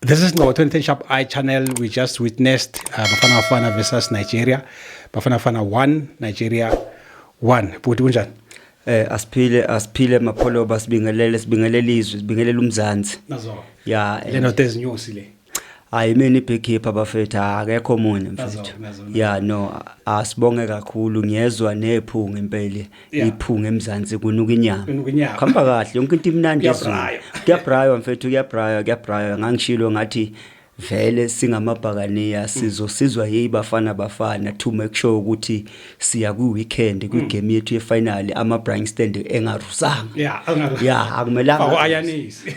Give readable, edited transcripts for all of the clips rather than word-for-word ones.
This is no 2010 Sharp Eye channel. We just witnessed Bafana Bafana versus Nigeria. Bafana Bafana 1, Nigeria 1. Bhuti kunjani? Asiphile mapholoba sibingelele izwe sibingelele umzansi. Nazo. Yeah. Leno there's news le. Hayi mina ibhekipha bafethu akekho omunye mfethu. Yeah no asibonge kakhulu ngiyezwa nephunga impela iphunga emzansi kunuka inyama. Khamba kahle yonke into imnandi ezweni. Kuyabraya mfethu kuyabraya ngangishilo ngathi vele singamabhakaniya sizosizwa yibafana to make sure ukuthi siya ku weekend ku game yethu ye final ama Brian Stand engarusanga. Yeah akumelanga ayanisi.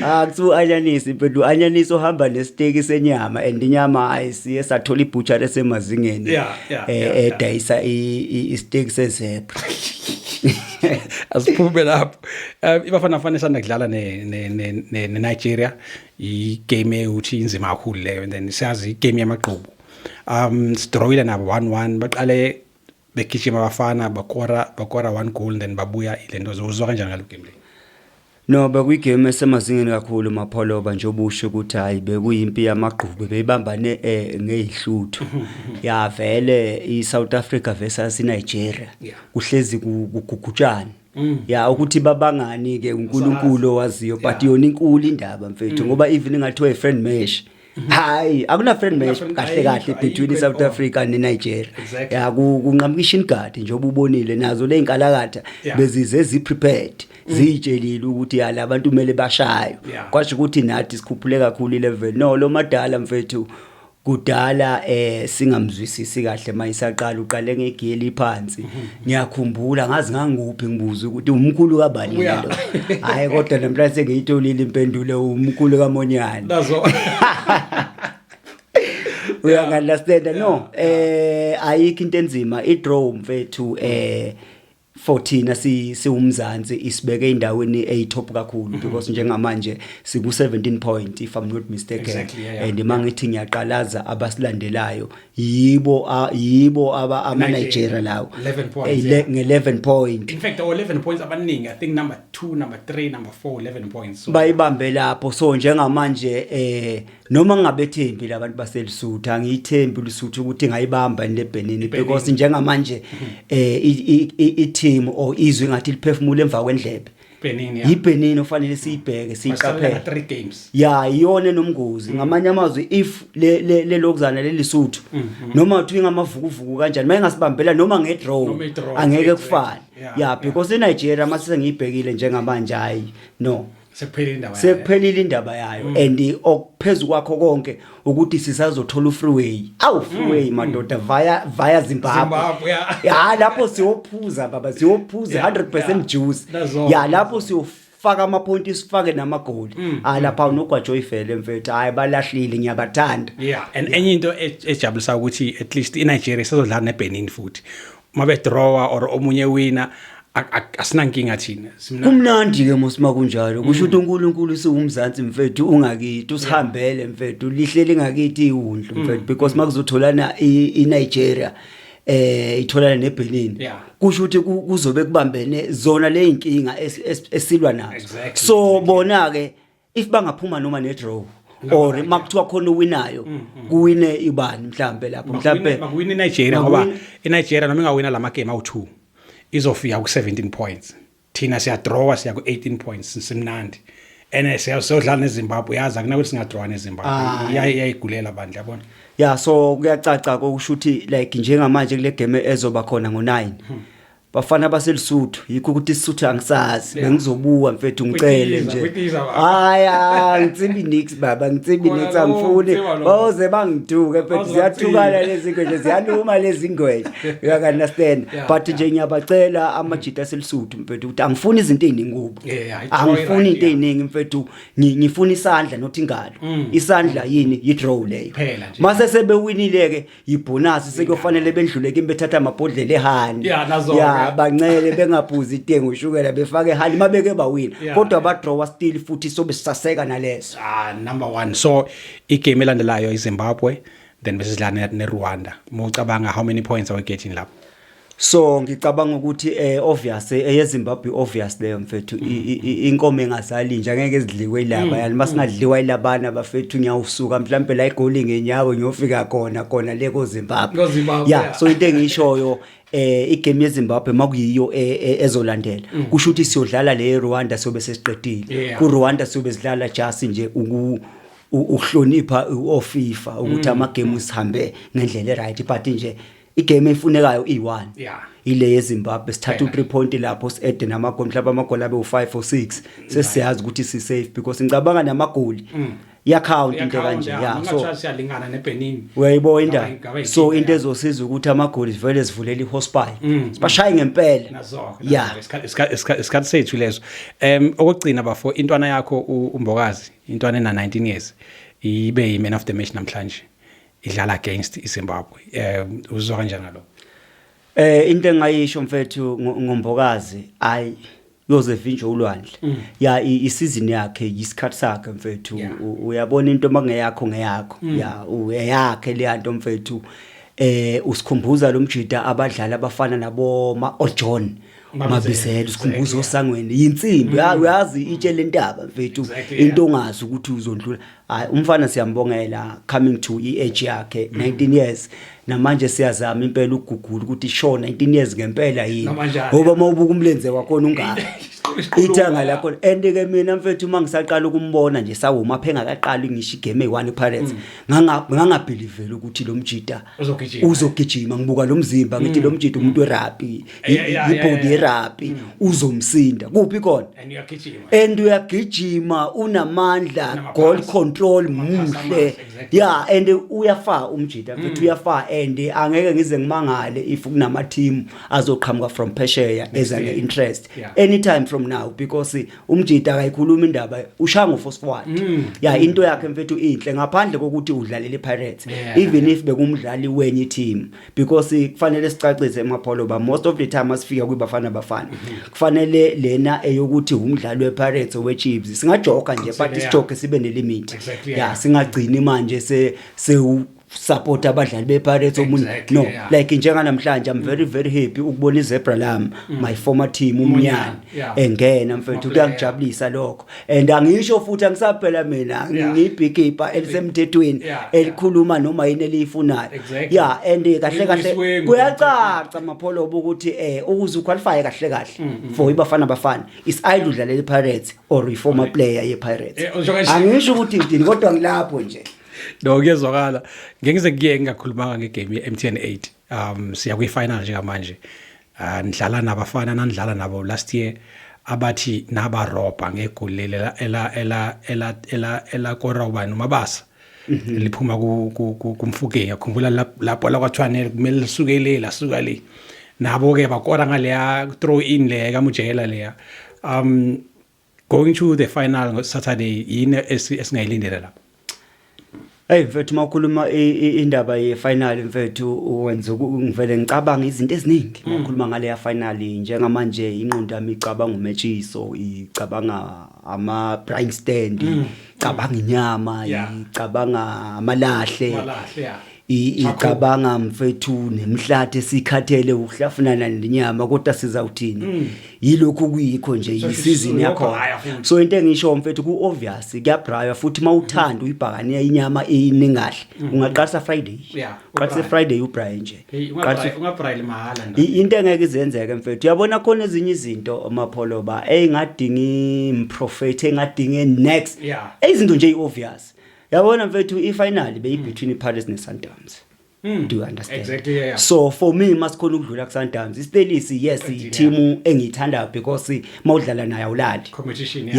Akuthu anyanisi mfethu anyanisi ohamba nesiteki senyama and inyama ayisiye sathola ibutcher esemazingeni edayisa isiteki sezebra. Asiphume lapho ibafana fana sanda kudlala ne Nigeria igame uthi inzima kakhulu leyo and then siyazi igame yamaqhubu sidrawile nabo 1-1 baqale begijima abafana bakora 1 goal and then babuya ilento zozwa kanjani ngalo game le. No bekuyigame esemazingeni kakhulu mapholoba nje obusho ukuthi hayi bekuyimpi yamaqhubu beyibambane ngezihluthu ya vele iSouth Africa versus iNigeria kuhlezi kugugutshana ya ukuthi babangani ke uNkulunkulu owaziyo but yona inkulu indaba mfethu ngoba even ngathiwa friend mesh hayi akuna friend mesh kahle between iSouth Africa neNigeria ya kunqamkishin guard njengoba ubonile nazo le inkalakatha bezize ziprepared zitshelile ukuthi yala abantu kumele bashayo kwasho ukuthi nathi sikhuphule kakhulu ilevel no lo madala mfethu kudala singamzwisisi kahle mayisaqala uqale ngegeli phansi ngiyakhumbula ngazi nganguphi ngibuza ukuthi umkhulu kabani lento hayi kodwa namhlanje sengiyitholile impendulo umkhulu kaMonyane nazo. We understand no ayikho into enzima idraw mfethu 14 siwumzansi isibeke endaweni eyitop kakhulu because njengamanje siku 17 point if I'm not mistaken and mangithi ngiyaqalaza abasilandelayo yibo ama Nigeria lawo 11 points nge11 point in fact 11 points abaningi I think number 2 number 3 number 4 11 points so bayibambe lapho so njengamanje noma ngingabethembi labantu baselisuthu angiyithembi ulisuthu ukuthi ngayibamba leBenin because njengamanje team or izwe ngathi liphefumula emva kwendlebe iBenin ofanele siyibheke siyiqaphele 3 games iyona nomngozi ngamanye amazwi if le lokuzana lelisuthu noma uthi ngamavukuvuku kanjani mayengasibambela noma ngedraw angeke kufane because eNigeria mase ngiyibhekile njengamanje hayi no sekuphelile indaba yayo and okuphezulu kwakho konke ukuthi sisazothola freeway freeway madoda via Zimbabwe lapho siyophuza baba siyophuza 100% juice lapho siyofaka ama points sifake namagoli lapha unogwajoyifele mfethu hayi balahlile ngiyabathanda and enye into ejabulisa ukuthi at least iNigeria sezodlala neBenin futhi mabe drawer or omunye winner asinankinga thina kumnandi ke mosima kunjalo kusho ukuthi uNkulunkulu siwumzansi mfethu ungakithi usihambele mfethu lihleli ngakithi iwundlu mfethu because makuzotholana iNigeria itholana neBenin kusho ukuthi kuzobe kubambene zona le inkinga esilwa nazo so bona ke if bangaphuma noma nedraw or makuthiwa khona uwinayo kuwine ibani mhlambe lapho mhlambe makuwine iNigeria ngoba iNigeria noma ingawina lama game awu2 izofika ku17 points thina siya draw siya ku18 points simnandi ene siyodlala neZimbabwe yazi akunakuthi singadraw neZimbabwe iyayigulela bandla yabona so kuyacaca kokusho ukuthi like njengamanje kule game ezoba khona ngo9 bafana baselisuthu yikho ukuthi isuthu angisazi bengizobuka mfethu ngicele nje ngitsimbi nix baba ngitsimbi nix angifuni boze bangiduke mfethu ziyathukana lezi ngwe ziyaluma lezi ngwe you understand but nje ngiyabacela amajita aselisuthu mfethu ukuthi angifuni izinto eziningi kubo angifuni into eziningi mfethu ngifuna isandla not ingalo isandla yini yidraw leyo mase sebewinile ke ibonus sekufanele bendluleke bethatha amabhodlela ehani bancele bengaphuzi itengo ushukela befake hali mabeke bawina kodwa abadraw still futhi sobe sisaseka naleso number 1 so igame elandelayo iZimbabwe then besidlala neRwanda mocabanga how many points are we getting lapho So ngicabanga ukuthi obvious eyeZimbabwe obvious leyo mfethu inkomo engazali nje angeke ezidliwe ilaba yani masingadliwa ilabana abafethu ngiyawusuka mhlambe la igoli ngenyawo ngiyofika khona le koZimbabwe yeah so into engishoyo igame yeZimbabwe makuyiyo ezolandela kusho ukuthi siyodlala le Rwanda sobe sesiqedile ku Rwanda sobe sidlala just nje ukuhlonipha oFIFA ukuthi ama games sihambe ngendlela right but nje igame efunekayo i1 ile yeZimbabwe sithatha u3 point lapho siede namagoli mhlawumbe amagoli abe u5 or 6 sesiyazi ukuthi si safe because ngicabanga namagoli ya count into kanje yeah so siyalingana neBenin uyayibona so into ezosiza ukuthi amagoli vele sivulela ihospital sibashaye ngempela yeah isikhathi sethu leso okugcina bafo intwana yakho uMbokazi intwana ena 19 years ibe yi man of the match namhlanje idlala against iZimbabwe uzwa kanjani ngalo into engayisho mfethu ngoMbokazi ayi yozevinja ulwandle ya isizini yakhe isikhathi sakhe mfethu uyabona into mangeyakho ngeyakho ya uyakhe le nto mfethu usikhumbuza lo mjida abadlali abafana nabo John Mabisela usikhumbuza osangweni yinsimbi uyazi itshele intaba mfethu into ongazi ukuthi uzondlula umfana siyambongela coming to age yakhe 19 years namanje siyazama impela ukugugula ukuthi sho 19 years ngempela yini ngoba mawubuka umlenze wakhona ungaka ithanga lakho and ke mina mfethu mangisaqala ukumbona nje sawuma phenga kaqala ngisho igame e1 Pirates ngangabelieve ukuthi lo mjida uzogijima ngibuka lo mzimba ngithi lo mjida umuntu werugby ibody yerugby uzomsinda kuphi khona and uyagijima unamandla goal control muhle yeah and uyafa umjida mfethu uyafa and angeke ngize ngimangale if kunama team azoqhamuka from Phesheya as an interest anytime from now because umjida akayikhuluma indaba ushaya ngophosphate yeah into yakhe mfethu inhle ngaphandle kokuthi udlalele Pirates even if bekumdlali wenye team because kufanele sicacise emapholo ba most of the time asifika kwibafana kufanele lena eyokuthi umdlali wePirates oweChiefs singajoka nje but isijoke sibe nelimit yeah singagcini manje se support abadlali bePirates omunye no like njenga namhlanje I'm very happy ukubona iZebra lam my former team umnyana engena mfethu kuyangijabulisa lokho and angisho futhi angisaphela mina ngibig keeper elisemthethweni elikhuluma noma yini eliyifunayo yeah and kahle kuyacaca mapholo ukuthi ukuze uqualify kahle for ibafana is either udlalela iPirates or former player yePirates angisho ukuthi ngidini kodwa ngilapho nje Ngiyezwakala ngengize kuye ngakhuluma ngegame yeMTN 8 siya kwifinal nje manje nidlala nabafana nandlala nabo last year abathi nabaroba ngegoli ela kora ubani uMabasa liphuma kumfuke yakhumbula lapho la kwaThwanele kumele lisuke suka le nabo ke bakora ngale throw in le kaMujela le going to the final Saturday yini esingayilindela lapho. Hey mfethu makhuluma indaba yefinal mfethu wenza ngivele ngicabanga izinto eziningi makhuluma ngale ya final njengamanje inqondo yami icabanga uMechiso icabanga ama prime stand icabanga inyama icabanga amalahle icabanga mfethu nemhlathi esikhathele ukuhlafunana nenyama kodwa sizawuthini yilokhu kuyikho nje isizini yakho so into engisho mfethu ku obvious kuyabraya futhi mawuthanda uyibhakani inyama iningahle ungaqalisa Friday qalisa Friday ubraya nje qalisa ungabraya mahala into engeke izenzeke mfethu uyabona khona ezinye izinto amapholo ba engadinga improfet engadinga next izinto nje obvious yabona mfethu ifinal beyi between iPirates neSundowns do you understand exactly so for me masikhona ukudlula kuSundowns iStelisi yes team engiyithanda because mawudlala nayo awulali competition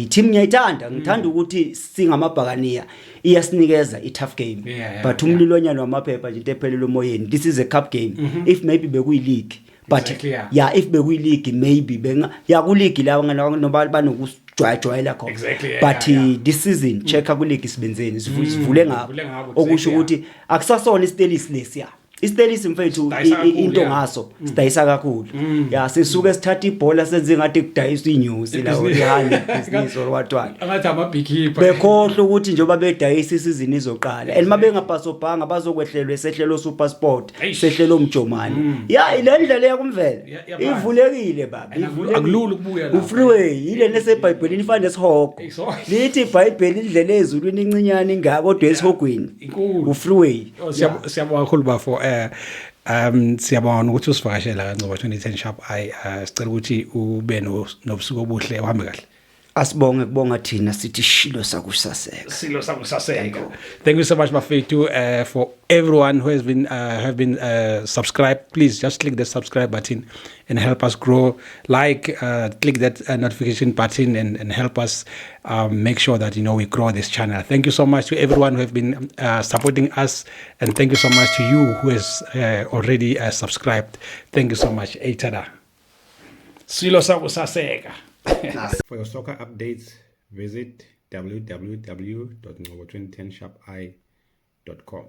team ngiyayithanda ngithanda ukuthi singamabhakaniya iyasinikeza tough game but umlilonyana wamaphepha nje intephelelo emoyeni this is a cup game if maybe bekuyi league but if bekuyi league maybe ku league la noba banokusijwayela khona but this season check ku league isibenzeni sivule ngapha okusho ukuthi akusasona iStelisi lesiya Isitelisi mfethu Sidayisa kakhulu, into yeah. ngaso sidayisa kakhulu ya sisuke sithatha ibhola senze ngathi kudayiswa inyosi la olihani business or whatwana angathi ama-beekeeper bekhohle ukuthi njengoba bedayisa isizini izoqala and mabengapasobhanga bazokwehlelwa sehlelo super sport Eish. sehlelo umjomani ya ile ndlela yakumvela Ya- ivulekile baba And ivulekile akulula ukubuya lapha. ufreeway ile nesebhayibhelini ifana nesihogo Hey, so- lithi ibhayibheli indlela ezulwini incinyane ingaka kodwa esihogweni Inkulu. ufreeway Siyabonga kakhulu bafo siyabonga ukuthi usivakashela kaNgcobo 2010 Sharp Eye sicela ukuthi ube nobusuku obuhle uhambe kahle asibonge kubonga thina sithi shilo sakusaseka Silo sakusaseka. Thank you so much, Mafetu, for everyone who has been have been subscribed. Please just click the subscribe button and help us grow. Click that notification button and help us make sure that we grow this channel. Thank you so much to everyone who have been supporting us, and thank you so much to you who has already subscribed. Thank you so much. Eitada. Silo sakusaseka. For your soccer updates, visit www.ngcobo2010sharpeye.com.